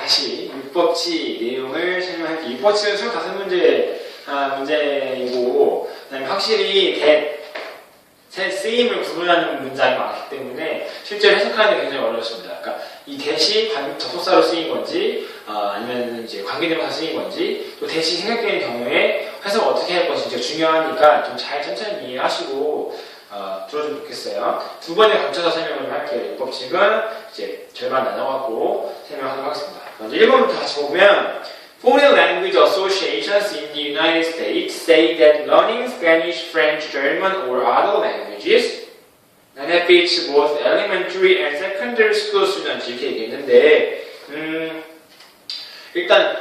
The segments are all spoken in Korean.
다시 율법치 내용을 설명할게요. 율법치는 25문제 문제이고, 그다음에 확실히 쓰임을 구분하는 문장이 많기 때문에 실제로 해석하는 게 굉장히 어렵습니다. 그러니까 이 대시 접속사로 쓰인 건지, 아니면 이제 관계대명사 쓰인 건지, 또 대시 생략되는 경우에 해석을 어떻게 할 것인지 중요하니까 좀 잘 천천히 이해하시고 들어주면 좋겠어요. 두 번에 걸쳐서 설명을 좀 할게요. 율법칙은 이제 절반 나눠갖고 설명하도록 하겠습니다. 먼저 1번부터 같이 보면 Foreign language associations in the United States say that learning Spanish, French, German, or other languages benefits both elementary and secondary school students 이렇게 얘기했는데 일단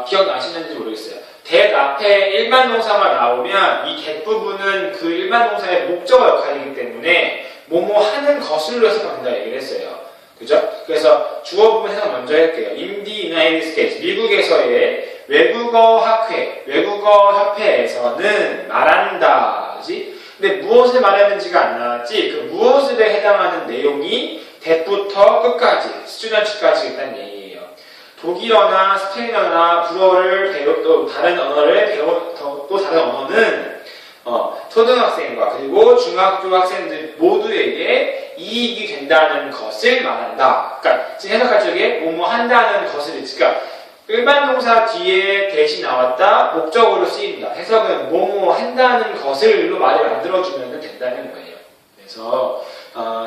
기억나시는지 모르겠어요. that 앞에 일반 동사가 나오면 이 that 부분은 그 일반 동사의 목적어 역할이기 때문에 뭐뭐 하는 것으로 해석하면 된다 얘기를 했어요. 그죠? 그래서 주어 부분 해석 먼저 할게요. In the United States, 미국에서의 외국어 학회, 외국어 협회에서는 말한다. 그지? 근데 무엇을 말하는지가 안 나왔지, 그 무엇에 해당하는 내용이 that부터 끝까지, 스튜던트까지 있다는 얘기예요. 독일어나 스페인어나 불어를 또 다른 언어를 또 다른 언어는 초등학생과 그리고 중학교 학생들 모두에게 이익이 된다는 것을 말한다. 그러니까 지금 해석할 적에 뭐뭐 한다는 것을, 그러니까 일반 동사 뒤에 대신 나왔다, 목적으로 쓰인다. 해석은 뭐뭐 한다는 것을로 말을 만들어주면 된다는 거예요. 그래서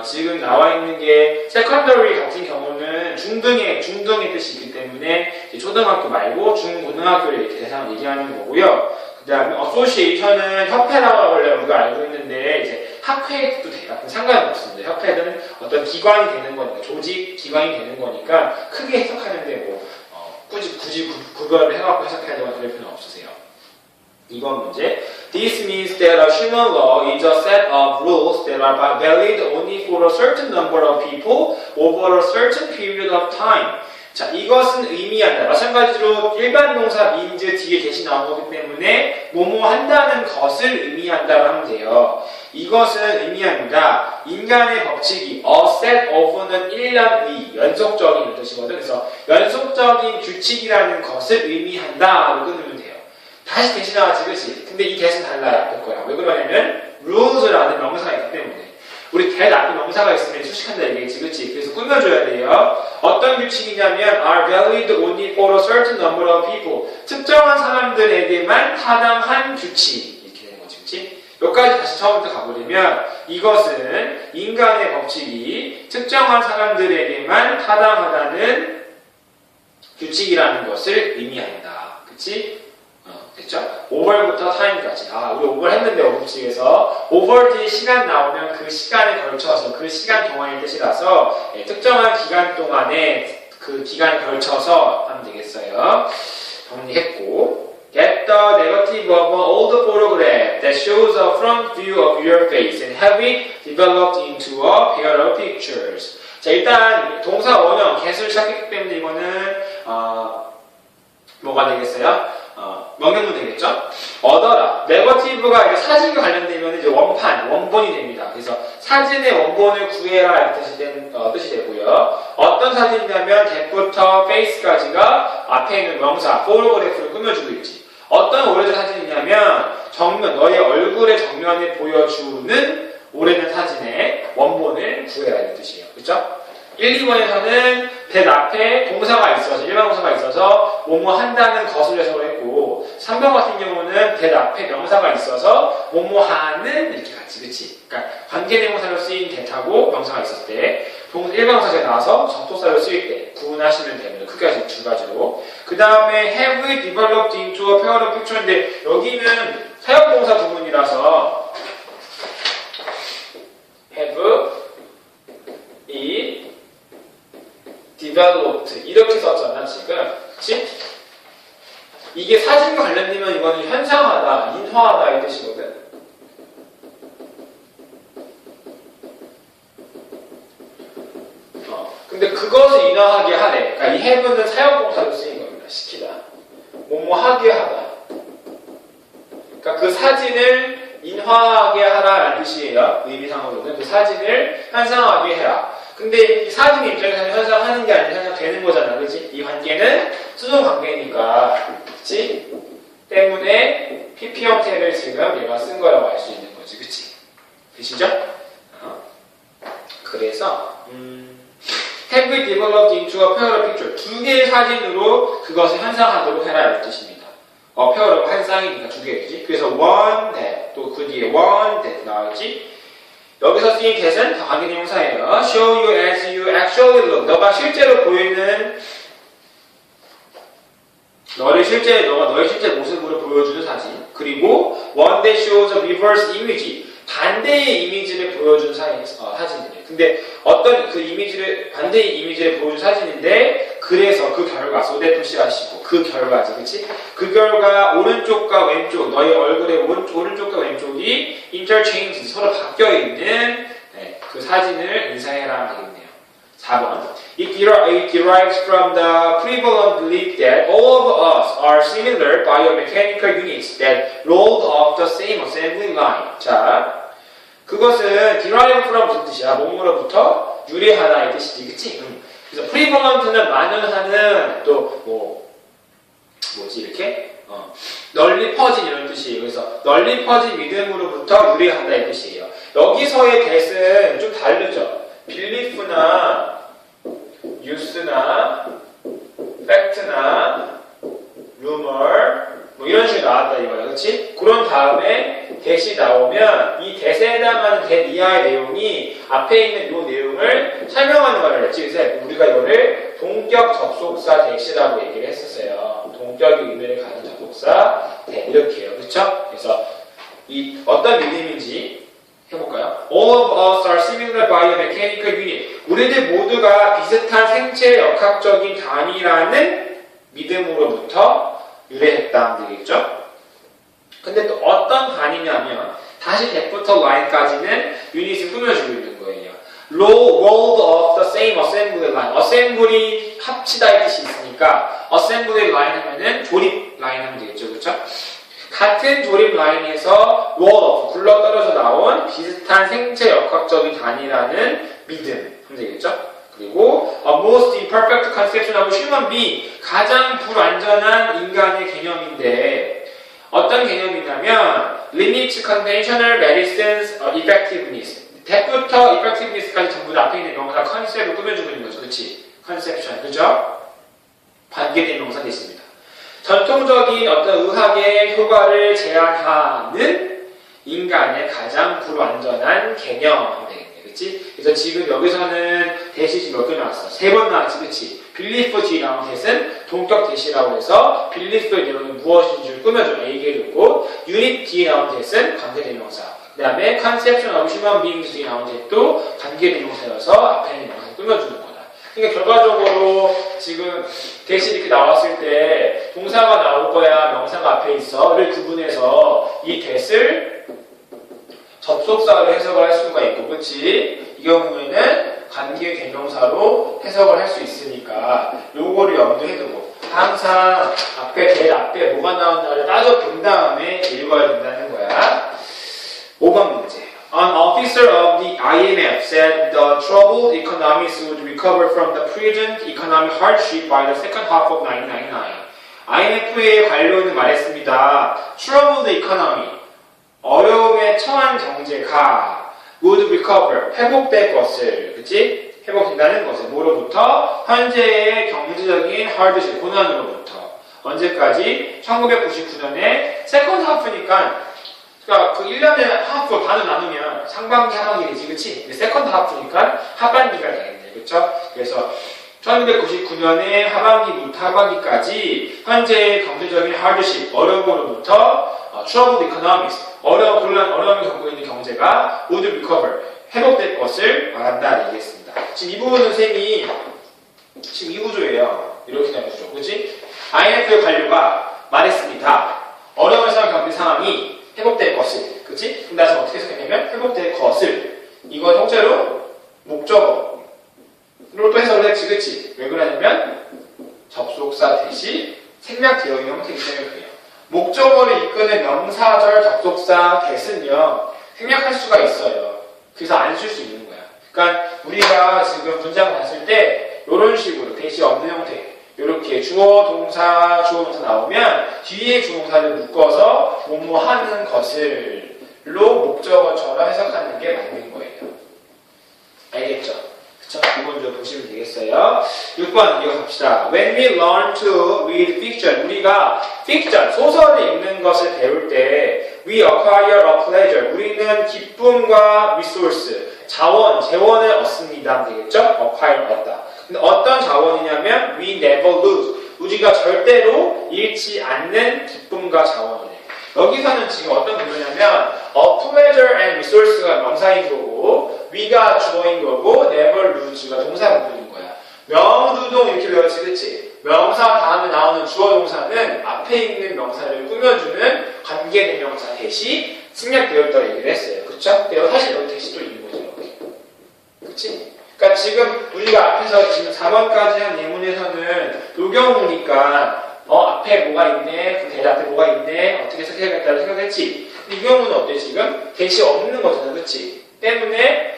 지금 나와 있는 게 secondary 같은 경우는 중등의 뜻이 있기 때문에 초등학교 말고 중고등학교를 이렇게 대상을 얘기하는 거고요. 그 다음에 association은 협회라고 원래 우리가 알고 있는데 이제 학회도 돼요. 상관은 없습니다. 협회는 어떤 기관이 되는 거니까, 조직 기관이 되는 거니까 크게 해석하는데 뭐 굳이 구별을 해갖고 해석해야 되거나 그럴 필요는 없으세요. 2번 문제. This means that a human law is a set of rules that are valid only for a certain number of people over a certain period of time. 자, 이것은 의미한다. 마찬가지로 일반 동사 means 뒤에 대신 나온 거기 때문에 뭐뭐 한다는 것을 의미한다고 하면 돼요. 이것은 의미합니다. 인간의 법칙이 a set of는 1년 위, 연속적인 뜻이거든. 그래서 연속적인 규칙이라는 것을 의미한다로 끊으면 돼요. 다시 대신 나왔지, 그치? 근데 이 대신 달라요. 앞에 거야. 왜 그러냐면 rules라는 명사가 있기 때문에. 우리 that 앞에 명사가 있으면 수식한다 얘기했지, 그치? 그래서 꾸며줘야 돼요. 어떤 규칙이냐면 are valid only for a certain number of people. 특정한 사람들에게만 타당한 규칙. 이렇게 되는 거지, 그치? 여기까지 다시 처음부터 가보려면 이것은 인간의 법칙이 특정한 사람들에게만 타당하다는 규칙이라는 것을 의미한다. 그치? 됐죠? over부터 time까지. 우리 over 했는데, 법칙에서 over 뒤에 시간 나오면 그 시간에 걸쳐서, 그 시간 동안의 뜻이라서 특정한 기간 동안에 그 기간에 걸쳐서 하면 되겠어요. 정리했고, get the negative of an old photograph that shows a front view of your face and have it developed into a pair of pictures. 자, 일단 동사 원형 get을 시작했기 때문에 이거는 뭐가 되겠어요? 명령문 되겠죠? 얻어라. 네거티브가 이제 사진과 관련되면 이제 원본이 됩니다. 그래서 사진의 원본을 구해라 이런 뜻이 되고요. 어떤 사진이냐면 that부터 face까지가 앞에 있는 명사 포토그래프를 꾸며주고 있지. 어떤 오래된 사진이냐면 정면, 너의 얼굴의 정면을 보여주는 오래된 사진의 원본을 구해라 이런 뜻이에요. 그렇죠? 1, 2번에서는 that 앞에 동사가 있어서, 일반 동사가 있어서 뭐뭐 한다는 것을 해석을 했고, 3번 같은 경우는 that 앞에 명사가 있어서 뭐뭐 하는 이렇게 같이, 그치? 그러니까 관계대명사로 쓰인 that하고 명사가 있었을 때, 일반 동사가 나와서 접속사로 쓰일 때 구분하시면 됩니다. 크게 두 가지로. 그 다음에 have it developed into a pair of picture인데 여기는 사역동사 부분이라서 have it developed 이렇게 썼잖아 지금, 그치? 이게 사진과 관련되면 이거는 현상하다, 인화하다 이 뜻이거든. 근데 그것을 인화하게 하래. 그러니까 이 have는 사역동사로 쓰인 겁니다. 시키다, 뭐뭐 하게 하다. 그러니까 그 사진을 인화하게 하라라는 뜻이에요. 의미상으로는 그 사진을 현상하게 해라. 근데 이 사진의 입장에서는 현상하는 게 아니라 현상되는 거잖아, 그치? 이 관계는 수동 관계니까, 그치? 때문에 PP 형태를 지금 얘가 쓴 거라고 할 수 있는 거지, 그치? 되시죠? 그래서 have we developed into a pair of picture? 두 개의 사진으로 그것을 현상하도록 해라 이런 뜻입니다. pair of 한 쌍이니까 두 개지. 그래서 one that 또 그 뒤에 one that 나왔지. 여기서 쓰인 that은 다 관계대명사예요. show you as you actually look. 너가 실제로 보이는 너가 너의 실제 모습으로 보여주는 사진. 그리고 one that shows a reverse image. 반대의 이미지를 보여준 사진이에요. 근데 어떤 그 이미지를, 반대의 이미지를 보여준 사진인데, 그래서 그 결과, 소대표시하시고, 그 결과지, 그치? 그 결과, 오른쪽과 왼쪽, 너의 얼굴의 오른쪽과 왼쪽이 interchange, 서로 바뀌어있는 그 사진을 인쇄해라 하면 되겠네요. 4번. It derives from the prevalent belief that all of us are similar biomechanical units that rolled off the same assembly line. 자, 그것은 derive from 무슨 뜻이야? 몸으로부터 유래하다 이 뜻이지, 그치? 그래서 prevalent는 만연하는 또 뭐지 이렇게 널리 퍼진 이런 뜻이에요. 그래서 널리 퍼진 믿음으로부터 유래한다 이 뜻이에요. 여기서의 that은 좀 다르죠. belief나 뉴스나 팩트나 rumor 뭐 이런 식으로 나왔다 이거야, 그렇지? 그런 다음에 that이 나오면 이 that에 해당하는 that 이하의 내용이 앞에 있는 이 내용을 설명하는 거라 그랬지. 그래서 우리가 이거를 동격 접속사 that이라고 얘기를 했었어요. 동격의 의미를 가진 접속사 that 이렇게요, 그렇죠? 그래서 이 어떤 믿음인지 해볼까요? All of us are similar biomechanical unit. 우리들 모두가 비슷한 생체 역학적인 단위라는 믿음으로부터 유래했다 하면 되겠죠? 근데 또 어떤 단위냐면 다시 that부터 line까지는 유닛을 꾸며주고 있는 거예요. rolled off the same assembly line. assembly 합치다 이 뜻이 있으니까 assembly line 하면은 조립 라인 하면 되겠죠, 그렇죠? 같은 조립 라인에서 roll off, 굴러떨어져 나온 비슷한 생체 역학적인 단위라는 믿음 하면 되겠죠? 그리고 a most imperfect conception of human being, 가장 불완전한 인간의 개념인데 어떤 개념이냐면 limits conventional medicine's effectiveness. that부터 effectiveness까지 전부 다 앞에 있는 명사 컨셉을 꾸며주고 있는 거죠, 그렇지? conception, 그죠? 관계대명사 됐습니다. 전통적인 어떤 의학의 효과를 제한하는 인간의 가장 불완전한 개념 되겠네, 그치? 그래서 지금 여기서는 대시 몇 개 나왔어? 3번 나왔지, 그치? belief 뒤에 나온 대신 동격 대시라고 해서 belief의 내용이 무엇인지를 꾸며줘 얘기해줬고, unit 뒤에 나온 대신 관계대명사, 그 다음에 conception of human beings 뒤에 나온 대도 관계대명사여서 앞에 있는 명사를 꾸며주는 거다. 그러니까 결과적으로 지금 대시 이렇게 나왔을 때 동사가 나올 거야, 명사가 앞에 있어를 구분해서 이 that을 접속사로 해석을 할 수가 있고, 그치? 이 경우에는 관계 대명사로 해석을 할 수 있으니까 요거를 염두에 두고 항상 앞에 that 앞에 뭐가 나온다를 따져본 다음에 읽어야 된다는 거야. 5번 문제. An officer of the IMF said the troubled economies would recover from the present economic hardship by the second half of 1999. IMF의 관료는 말했습니다. Troubled economy, 어려움에 처한 경제가 would recover, 회복될 것을, 그치? 회복된다는 것을 뭐로부터? 현재의 경제적인 hardship, 고난으로부터. 언제까지? 1999년에 second half니까 그러니까 그 1년에 하프 반을 나누면 상반기 하반기 되지, 그치? 세컨드 하프니까 하반기가 되겠네, 그쵸? 그래서 1999년에 하반기부터 하반기까지 현재의 경제적인 하드십, 어려움으로부터 troubled economies, 어려움을 겪고 있는 경제가 would recover, 회복될 것을 말한다 얘기했습니다. 지금 이 부분은 쌤이 지금 이 구조예요. 이렇게 된 구조, 그치? IMF의 관료가 말했습니다. 어려움을 겪는 상황이 회복될 것을, 그치? 그럼 나서 어떻게 해석했냐면 회복될 것을, 이건 통째로 목적어로 또 해석을 했지, 그치? 왜 그러냐면 접속사 대시 생략되어 있는 형태이기 때문에 그래요. 목적어를 이끄는 명사절 접속사 that은요 생략할 수가 있어요. 그래서 안 쓸 수 있는 거야. 그러니까 우리가 지금 문장 봤을 때 이런 식으로 대시 없는 형태, 이렇게 이렇게 주어 동사 나오면 뒤에 주동사를 묶어서 뭐뭐 하는 것을로 목적어처럼 해석하는 게 맞는 거예요. 알겠죠? 그쵸? 기본적으로 보시면 되겠어요. 6번 이어갑시다. When we learn to read fiction, 우리가 fiction, 소설을 읽는 것을 배울 때 we acquire a pleasure, 우리는 기쁨과 resource, 자원, 재원을 얻습니다. 되겠죠? acquire, 얻다. 근데 어떤 자원이냐면 we never lose, 우리가 절대로 잃지 않는 기쁨과 자원이에요. 여기서는 지금 어떤 구조냐면 pleasure and resource가 명사인 거고 we가 주어인 거고 never lose가 동사 부분인 거야. 명주동 이렇게 배웠지, 그치? 명사 다음에 나오는 주어 동사는 앞에 있는 명사를 꾸며주는 관계대명사 대시 생략되었다고 얘기를 했어요. 그쵸? 근데 사실 여기 대시 또 있는 거죠. 그치? 그러니까 지금 우리가 앞에서 지금 4번까지 한 예문에서는 요 경우니까 앞에 뭐가 있네, 그 대답 앞에 뭐가 있네, 어떻게 해석해야겠다고 생각했지. 이 경우는 어때 지금? 대시 없는 거잖아, 그치? 때문에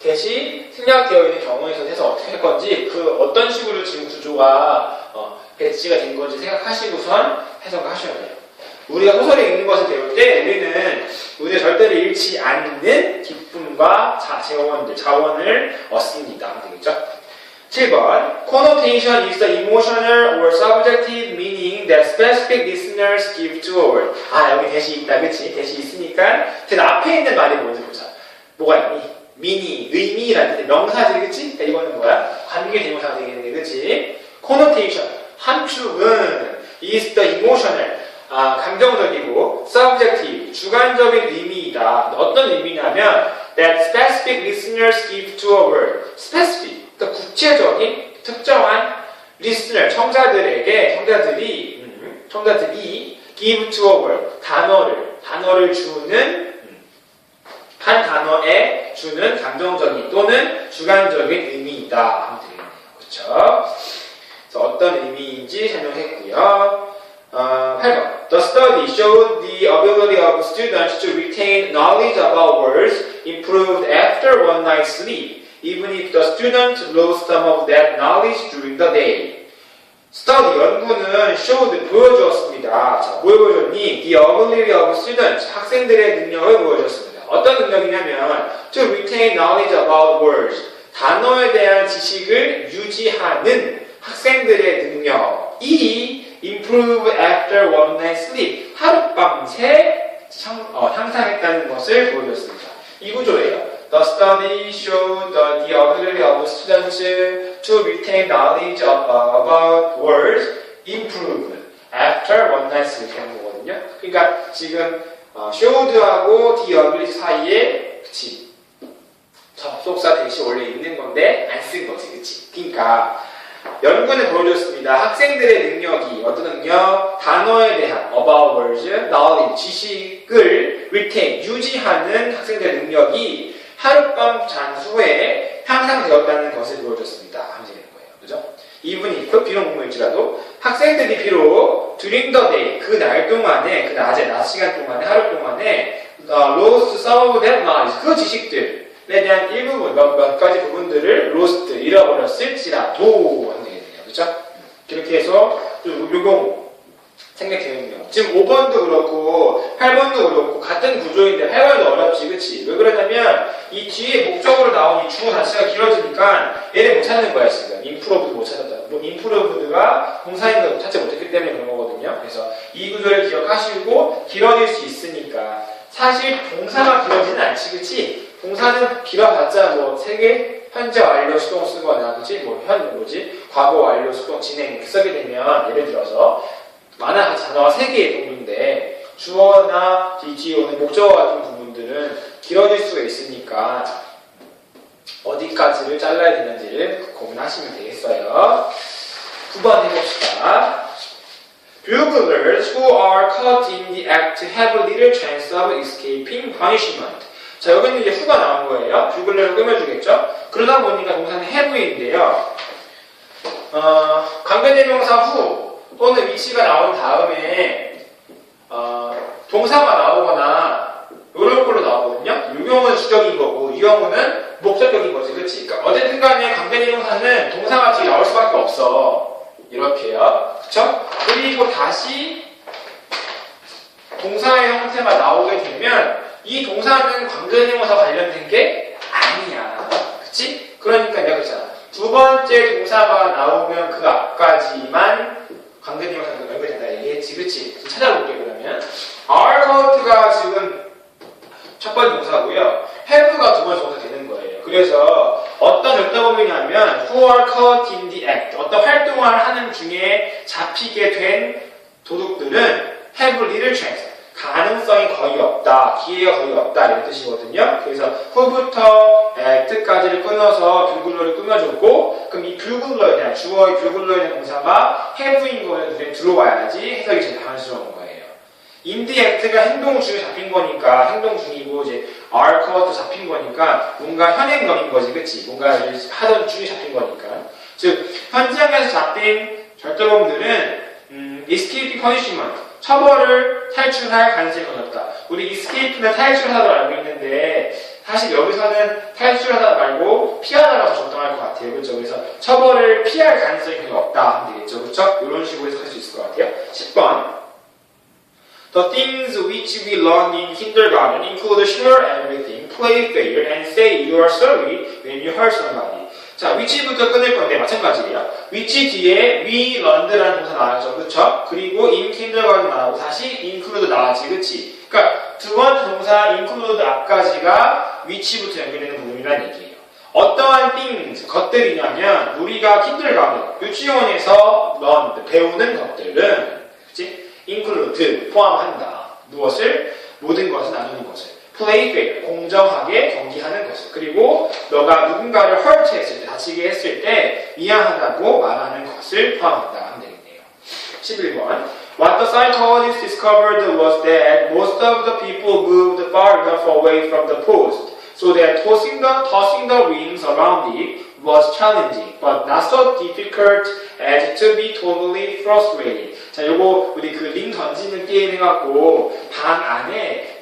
대시 생략되어 있는 경우에서 해서 어떻게 할 건지, 그 어떤 식으로 지금 구조가 배치가 된 건지 생각하시고선 해석하셔야 돼요. 우리가 소설을 읽는 것을 배울 때 우리가 절대로 잃지 않는 기쁨과 자원을 얻습니다. 되겠죠? 7번 Connotation is the emotional or subjective meaning that specific listeners give to a word. 여기 대시 있다, 그치? 대시 있으니까 그 앞에 있는 말이 뭔지 보자. 뭐가 있니? meaning, 의미라는 데 명사지, 그치? 그러니까 이거는 뭐야? 관계대명사가 되겠는데, 그치? Connotation, 함축은 is the emotional, 감정적이고 subjective, 주관적인 의미이다. 어떤 의미냐면 that specific listeners give to a word. specific, 그러니까 구체적인 특정한 listener, 청자들이 give to a word, 단어를 주는 한 단어에 주는 감정적인 또는 주관적인 의미이다 하면 되겠네요. 그렇죠? 그래서 어떤 의미인지 설명했고요. 8번. The study showed the ability of students to retain knowledge about words improved after one night's sleep, even if the student lost some of that knowledge during the day. study, 연구는 showed, 보여주었습니다. 자, 뭘 보여줬니? The ability of students, 학생들의 능력을 보여줬습니다. 어떤 능력이냐면 to retain knowledge about words, 단어에 대한 지식을 유지하는 학생들의 능력이 improve after one night sleep, 하룻밤새 향상했다는 것을 보여줬습니다. 이 구조예요. The study showed the ability of students to retain knowledge about words improved after one night sleep 하는 거거든요. 그러니까 지금 showed하고 the ability 사이에 그치 접속사 대시 원래 있는 건데 안 쓴 거지, 그치? 그러니까 연구는 보여줬습니다. 학생들의 능력이 어떤 능력? 단어에 대한 about words, knowledge, 지식을 retain, 유지하는 학생들의 능력이 하룻밤 잔 후에 향상되었다는 것을 보여줬습니다. 하면 되는 거예요. 그죠? even if, 비록 뭐일지라도 학생들이 비록 during the day, 그 날 동안에, 그 낮 시간 동안에, 하루 동안에 lost some of that knowledge, 그 지식들에 대한 일부분, 몇 가지 부분들을 lost, 잃어버렸을지라도 하면 되겠네요. 그죠? 그렇게 해서 요 경우 생략되어 있는 경우. 지금 5번도 그렇고 8번도 그렇고 같은 구조인데 8번도 어렵지, 그치? 왜 그러냐면 이 뒤에 목적으로 나온 이 주어 자체가 길어지니까 얘를 못 찾는 거야 지금. improve도 못 찾았다. improved가 동사인 걸 찾지 못했기 때문에 그런 거거든요. 그래서 이 구조를 기억하시고 길어질 수 있으니까 사실 동사가 길어지는 않지, 그치? 동사는 길어봤자 뭐 3개 현재 완료 수동 쓰거나, 그치? 과거 완료 수동 진행 이렇게 쓰게 되면 예를 들어서 만약 단어가 3개의 동류인데 주어나 뒤에 오는 목적어 같은 부분들은 길어질 수가 있으니까 어디까지를 잘라야 되는지를 고민하시면 되겠어요. 9번 해봅시다. Burglars who are caught in the act have little chance of escaping punishment. 자, 여기는 이제 who가 나온 거예요. burglar을 꾸며주겠죠? 그러다 보니까 동사는 have인데요. 관계대명사 who 또는 위치가 나온 다음에 동사가 나오거나 이런 걸로 나오거든요. 이 경우는 주격인 거고 이 경우는 목적격인 거지, 그렇지? 그러니까 어쨌든 간에 관계대명사는 동사가 뒤에 나올 수밖에 없어. 이렇게요. 그쵸? 그리고 다시 동사의 형태가 나오게 되면 이 동사는 관계대명사 관련된 게 아니야. 그치? 그러니까 내가 그랬잖아. 두 번째 동사가 나오면 그 앞까지만 관계대명사가 연결된다 얘기했지. 그치? 좀 찾아볼게 그러면. are caught가 지금 첫 번째 동사고요. have가 두 번째 동사 되는 거예요. 그래서 어떤 절대범위냐면 who are caught in the act 어떤 활동을 하는 중에 잡히게 된 도둑들은 have little chance 가능성이 거의 없다, 기회가 거의 없다 이런 뜻이거든요. 그래서 who부터 act까지를 끊어서 뷰글러를 끊어줬고 그럼 이 뷰글러에 대한 주어의 뷰글러에 대한 동사가 have인 거에 눈에 들어와야지 해석이 제일 자연스러운 거예요. in the act가 행동 중에 잡힌 거니까 행동 중이고 이제 are caught도 잡힌 거니까 뭔가 현행형인 거지, 그치? 뭔가 하던 중에 잡힌 거니까. 즉 현장에서 잡힌 절대범들은 escape punishment 처벌을 탈출할 가능성이 거졌다. 우리 escape는 탈출하다로 알고 있는데 사실 여기서는 탈출하다 말고 피하다가 더 적당할 것 같아요. 그렇죠? 그래서 처벌을 피할 가능성이 거의 없다 하면 되겠죠. 그렇죠? 이런 식으로 해석할 수 있을 것 같아요. 10번 The things which we learn in kindergarten include share everything, play fair, and say you are sorry when you hurt somebody. 자, which부터 끊을 건데 마찬가지예요. which 뒤에 we learned라는 동사 나왔죠, 그렇죠? 그리고 in kindergarten 나오고 다시 include 나왔지, 그렇지? 그러니까 두 번째 동사 include 앞까지가 which부터 연결되는 부분이라는 얘기예요. 어떠한 things, 것들이냐면 우리가 kindergarten, 유치원에서 learn, 배우는 것들은, 그렇지? include, 포함한다. 무엇을? 모든 것을 나누는 것을. play fair, 공정하게 경기하는 것을. 그리고 너가 누군가를 hurt 했을 때, 다치게 했을 때 미안하다고 말하는 것을 포함한다 하면 되겠네요. 11번 What the psychologist discovered was that most of the people moved far enough away from the post so that tossing the rings around it was challenging, but not so difficult as to be totally frustrating. 자, 요거 우리 그 링 던지는 게임 해갖고 방 안에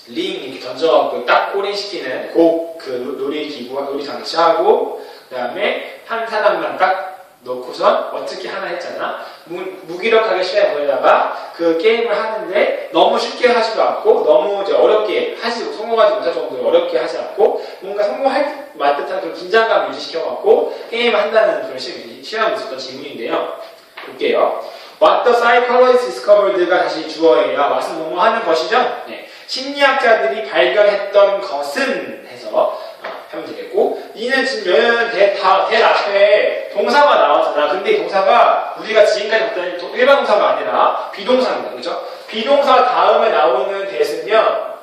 링 이렇게 던져갖고 딱 꼬린시키는 그 놀이기구, 놀이장치하고 그 다음에 한 사람만 딱 놓고선 어떻게 하나 했잖아. 무기력하게 시간을 보내다가 그 게임을 하는데 너무 쉽게 하지도 않고 너무 이제 어렵게 성공하지 못할 정도로 어렵게 하지 않고 뭔가 성공할 듯한 그런 긴장감 유지시켜갖고 게임을 한다는 그런 시험이 있었던 질문인데요. 볼게요. What the psychologist discovered가 다시 주어예요. what은 뭐뭐 하는 것이죠. 네. 심리학자들이 발견했던 것은 해서 하면 되겠고, 이는 지금 여는 대 앞에 동사가 나왔잖아. 근데 이 동사가 우리가 지금까지 봤던 일반 동사가 아니라 비동사입니다. 그죠? 비동사 다음에 나오는 대는요,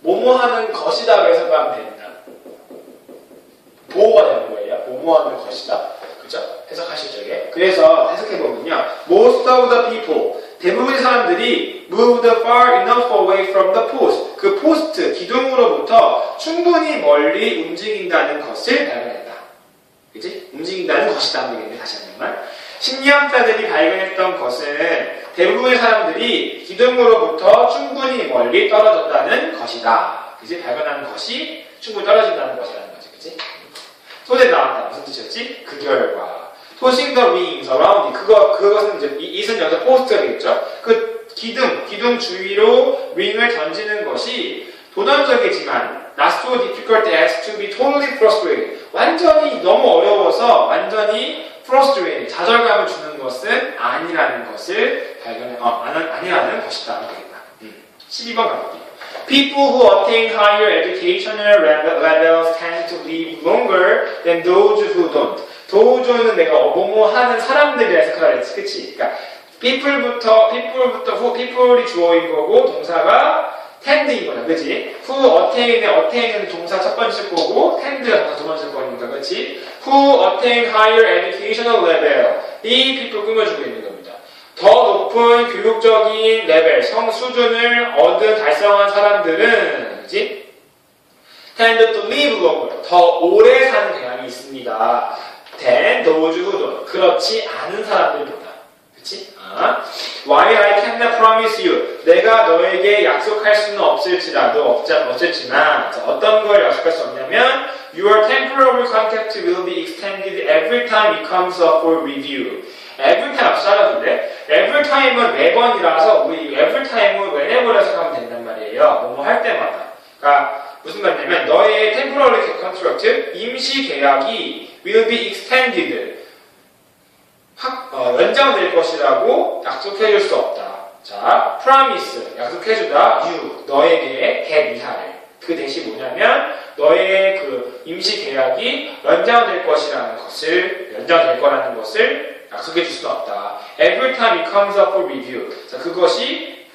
뭐뭐 하는 것이다 해석하면 됩니다. 보호가 되는 거예요. 뭐뭐 하는 것이다. 그죠? 해석하실 적에. 그래서 해석해보면요. Most of the people, 대부분의 사람들이 moved far enough away from the post. 그 포스트, 기둥으로부터 충분히 멀리 움직인다는 것을 발견했다. 그치? 움직인다는 것이다. 하면 되겠네. 다시 한 번만. 심리학자들이 발견했던 것은 대부분의 사람들이 기둥으로부터 충분히 멀리 떨어졌다는 것이다. 그치? 발견하는 것이 충분히 떨어진다는 것이라는 거지. 그치? 소재 나왔다. 무슨 뜻이었지? 그 결과. Tossing the rings around it. 그것은 이제, 이은 여기서 포스트가 되겠죠? 그 기둥 주위로 링을 던지는 것이 도전적이지만, not so difficult as to be totally frustrated. 완전히 너무 어려워서, 완전히 frustrated. 좌절감을 주는 것은 아니라는 것을 아니라는 것이다. 되겠다. 12번 가볼게요. People who attain higher educational levels tend to live longer than those who don't. 도우조는 내가 뭐뭐 하는 사람들이라 해석하라 했지, 그치? 그러니까 people이 주어인 거고 동사가 tend인 거다, 그치? Who attain은 동사 첫 번째 거고 tend가 동사 두 번째 거니까, 그치? Who attain higher educational level. 이 people 꾸며주고 있는 겁니다. 더 높은 교육적인 레벨, 수준을 달성한 사람들은, 그치? tend to live longer. 더 오래 사는 경향이 있습니다. than those who don't. 그렇지 않은 사람들보다. 그치? While I cannot promise you. 내가 너에게 약속할 수는 없을지만 어떤 걸 약속할 수 없냐면 Your temporary contract will be extended every time it comes up for review. Every time 앞서 잘라준대. Every time은 매번이라서 우리 every time은 whenever 해석하면 된단 말이에요. 뭐뭐 할 때마다. 그러니까 무슨 말이냐면 너의 temporary contract 임시 계약이 will be extended 연장될 것이라고 약속해줄 수 없다. 자, promise 약속해주다. you 너에게 get 이하를. 그 대신 뭐냐면 너의 그 임시 계약이 연장될 것이라는 것을 연장될 거라는 것을 약속해줄 수는 없다. Every time it comes up for review. 자, 그것이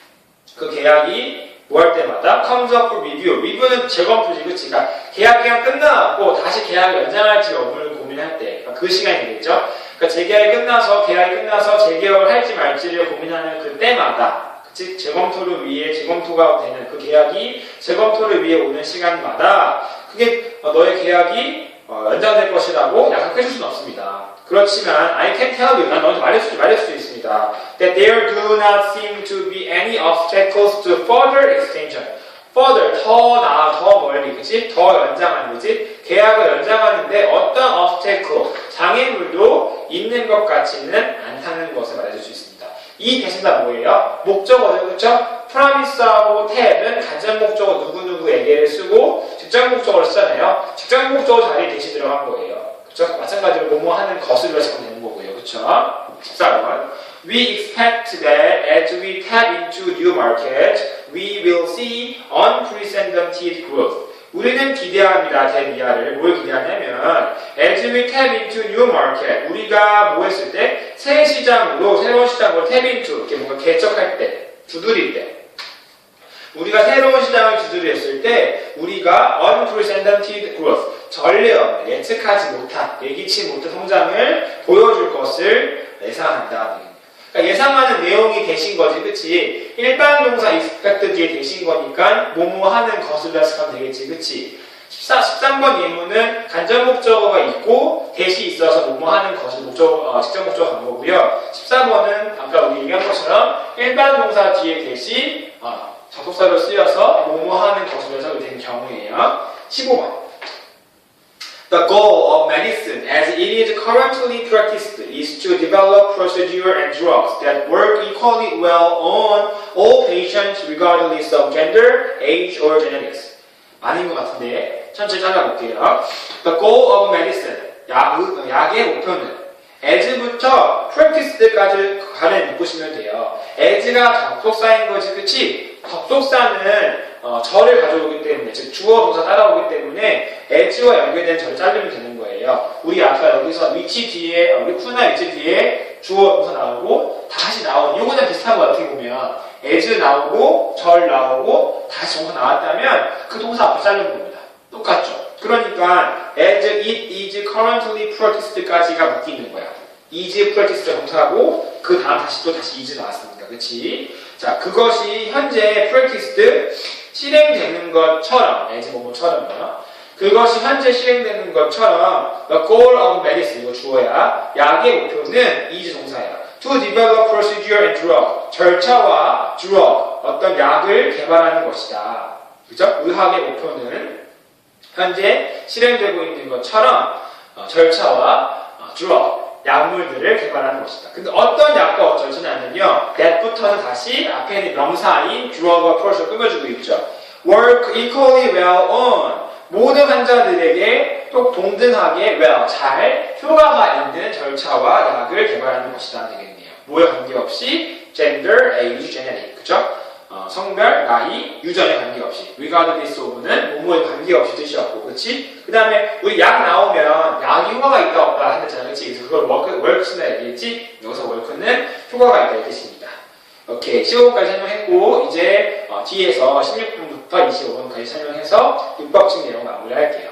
그 계약이 뭐 할 때마다 comes up for review. review는 재검토지, 그치? 그러니까 계약 기간 끝나고 다시 계약을 연장할지 여부를 고민할 때, 그러니까 그 시간이 되겠죠. 그러니까 계약이 끝나서 재개혁을 할지 말지를 고민하는 그 때마다, 그치? 재검토가 되는 그 계약이 재검토를 위해 오는 시간마다 그게 너의 계약이 연장될 것이라고 약속해줄 수는 없습니다. 그렇지만 I can tell you, 난 너한테 말할 수 있습니다. That there do not seem to be any obstacles to further extension. further, 더 멀리, 그치? 더 연장하는 거지? 계약을 연장하는데 어떤 obstacle, 장애물도 있는 것 같지는 않다는 것을 말해줄 수 있습니다. 이 대신 다 뭐예요? 목적어죠, 그쵸? promise하고 tab은 간접 목적어 누구누구에게를 쓰고 직접 목적어를 쓰잖아요. 직접 목적어 자리에 대시 들어간 거예요. 그쵸? 마찬가지로 뭐뭐 하는 것을 해석하면 되는 거고요. 그쵸? 14번. We expect that as we tap into new markets, we will see unprecedented growth. 우리는 기대합니다. 대미아를. 뭘 기대하냐면 as we tap into new market, 우리가 뭐 했을 때? 새로운 시장으로 tap into, 이렇게 뭔가 개척할 때, 두드릴 때 우리가 새로운 시장을 두드렸을 때 우리가 unprecedented growth, 전례 없는, 예측하지 못한, 예기치 못한 성장을 보여줄 것을 예상한다. 그러니까 예상하는 내용이 대신 거지, 그치? 일반 동사 expect 뒤에 대신 거니까 뭐뭐 하는 것을 해석하면 되겠지, 그치? 13번 예문은 간접 목적어가 있고 대시 있어서 뭐뭐 하는 것을 직접 목적어 간 거고요. 14번은 아까 우리 얘기한 것처럼 일반 동사 뒤에 대시 접속사로 쓰여서 뭐뭐 하는 것을 해석이 된 경우예요. 15번. The goal of medicine, as it is currently practiced, is to develop procedure and drugs that work equally well on all patients regardless of gender, age, or genetics. 아닌 것 같은데 천천히 찾아볼게요. The goal of medicine, 약의 목표는 as부터 practice까지 가는 보시면 돼요. as가 접속사인 거지, 그치? 접속사는 절을 가져오기 때문에, 즉 주어 동사 따라오기 때문에 as와 연결된 절을 자르면 되는 거예요. 우리 아까 여기서 위치 뒤에, 우리 푸나 위치 뒤에 주어 동사 나오고 다시 나오는, 이거는 비슷한 거 어떻게 보면 as 나오고 절 나오고 다시 동사 나왔다면 그 동사 앞에 자르는 겁니다. 똑같죠? 그러니까 as it is currently practised까지가 묶이는 거야. is practiced 동사고 그 다음 다시 is 나왔습니다. 그치? 자, 그것이 현재 practiced 실행되는 것처럼, as 뭐뭐처럼요. 그것이 현재 실행되는 것처럼 the goal of medicine, 이거 주어야. 약의 목표는 is 동사예요. To develop procedure and drug, 절차와 drug, 어떤 약을 개발하는 것이다. 그죠? 의학의 목표는 현재 실행되고 있는 것처럼 절차와 drug, 약물들을 개발하는 것이다. 근데 어떤 약과 절차냐면요, that부터는 다시 앞에 있는 명사인 drug과 procedure 꾸며주고 있죠. work equally well on, 모든 환자들에게 또 동등하게 well, 잘 효과가 있는 절차와 약을 개발하는 것이다 되겠네요. 뭐에 관계없이 gender, age, genetic, 그죠? 성별, 나이, 유전에 관계없이 regardless of는 뭐뭐에 관계없이 뜻이었고, 그치? 그 다음에 우리 약 나오면 약이 효과가 있다 없다 하잖아, 그치? 그래서 그걸 work 쓴다 얘기했지? 여기서 work는 효과가 있다 이 뜻입니다. 오케이, 15번까지 설명했고 이제 뒤에서 16번부터 25번까지 설명해서 6법칙 내용 마무리할게요.